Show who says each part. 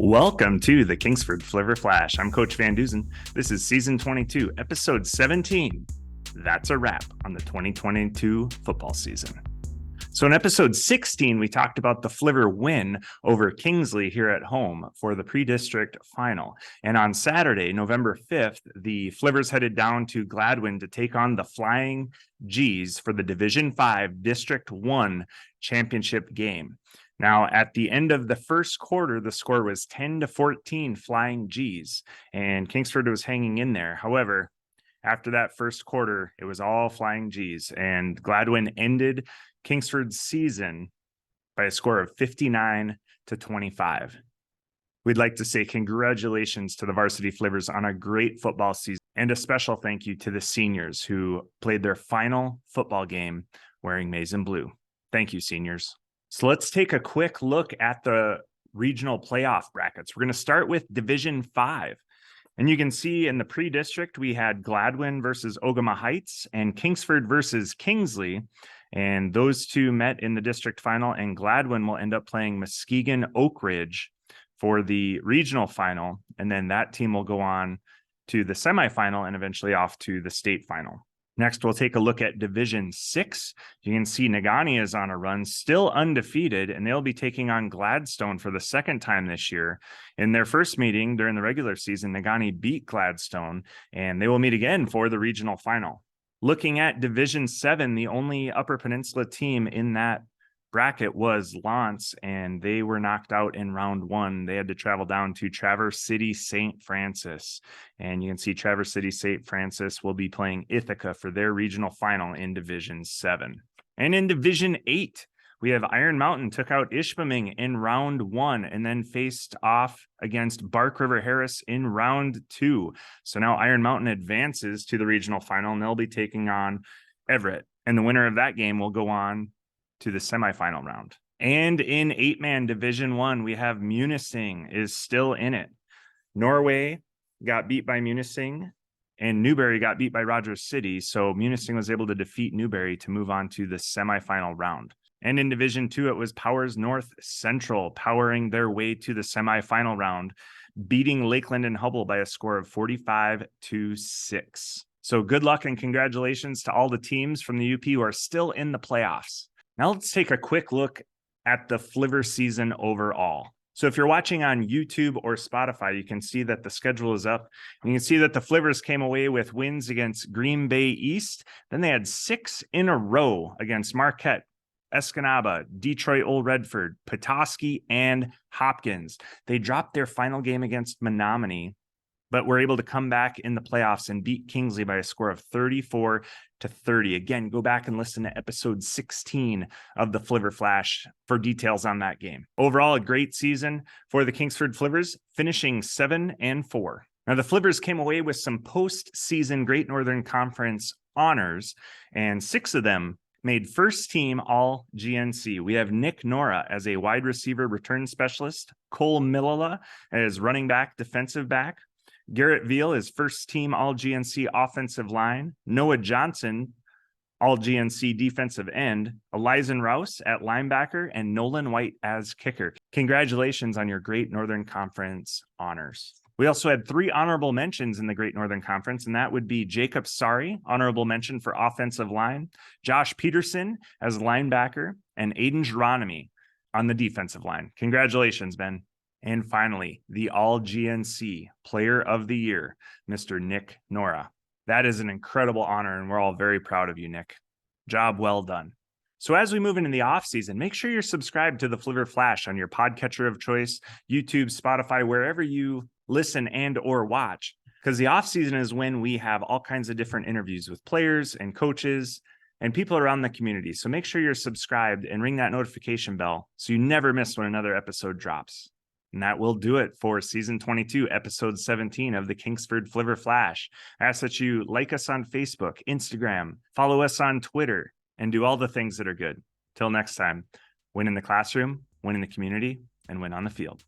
Speaker 1: Welcome to the Kingsford Flivver Flash. I'm Coach Van Duzen. This is Season 22, Episode 17. That's a wrap on the 2022 football season. So in Episode 16, we talked about the Flivver win over Kingsley here at home for the pre-district final. And on Saturday, November 5th, the Flivvers headed down to Gladwin to take on the Flying G's for the Division 5 District 1 championship game. Now, at the end of the first quarter, the score was 10-14 Flying G's, and Kingsford was hanging in there. However, after that first quarter, it was all Flying G's, and Gladwin ended Kingsford's season by a score of 59-25. We'd like to say congratulations to the varsity Flivvers on a great football season, and a special thank you to the seniors who played their final football game wearing maize and blue. Thank you, seniors. So let's take a quick look at the regional playoff brackets. We're going to start with Division 5. And you can see in the pre-district, we had Gladwin versus Ogama Heights and Kingsford versus Kingsley. And those two met in the district final, and Gladwin will end up playing Muskegon Oak Ridge for the regional final. And then that team will go on to the semifinal and eventually off to the state final. Next, we'll take a look at Division 6. You can see Negaunee is on a run, still undefeated, and they'll be taking on Gladstone for the second time this year. In their first meeting during the regular season, Negaunee beat Gladstone, and they will meet again for the regional final. Looking at Division 7, the only Upper Peninsula team in that bracket was Lance, and they were knocked out in round one. They had to travel down to Traverse City St. Francis, and you can see Traverse City St. Francis will be playing Ithaca for their regional final in Division 7. And in Division 8, we have Iron Mountain took out Ishpeming in round one and then faced off against Bark River Harris in round 2. So now Iron Mountain advances to the regional final, and they'll be taking on Everett, and the winner of that game will go on to the semifinal round. And in 8-man Division 1, we have Munising is still in it. Norway got beat by Munising, and Newberry got beat by Rogers City. So Munising was able to defeat Newberry to move on to the semifinal round. And in Division 2, it was Powers North Central powering their way to the semifinal round, beating Lakeland and Hubble by a score of 45-6. So good luck and congratulations to all the teams from the UP who are still in the playoffs. Now let's take a quick look at the Flivver season overall. So if you're watching on YouTube or Spotify, you can see that the schedule is up. And you can see that the Flivvers came away with wins against Green Bay East. Then they had 6 in a row against Marquette, Escanaba, Detroit Old Redford, Petoskey, and Hopkins. They dropped their final game against Menominee, but were able to come back in the playoffs and beat Kingsley by a score of 34-30. Again, go back and listen to episode 16 of the Flivver Flash for details on that game. Overall, a great season for the Kingsford Flivvers, finishing 7-4. Now, the Flivvers came away with some postseason Great Northern Conference honors, and 6 of them made first team all GNC. We have Nick Nora as a wide receiver return specialist, Cole Millala as running back, defensive back, Garrett Veal is first team all GNC offensive line, Noah Johnson, all GNC defensive end, Elizen Rouse at linebacker, and Nolan White as kicker. Congratulations on your Great Northern Conference honors. We also had 3 honorable mentions in the Great Northern Conference, and that would be Jacob Sari, honorable mention for offensive line, Josh Peterson as linebacker, and Aiden Geronimi on the defensive line. Congratulations, Ben. And finally, the All-GNC Player of the Year, Mr. Nick Nora. That is an incredible honor, and we're all very proud of you, Nick. Job well done. So as we move into the off-season, make sure you're subscribed to the Flivver Flash on your podcatcher of choice, YouTube, Spotify, wherever you listen and or watch, because the off-season is when we have all kinds of different interviews with players and coaches and people around the community. So make sure you're subscribed and ring that notification bell so you never miss when another episode drops. And that will do it for Season 22, Episode 17 of the Kingsford Flivver Flash. I ask that you like us on Facebook, Instagram, follow us on Twitter, and do all the things that are good. Till next time, win in the classroom, win in the community, and win on the field.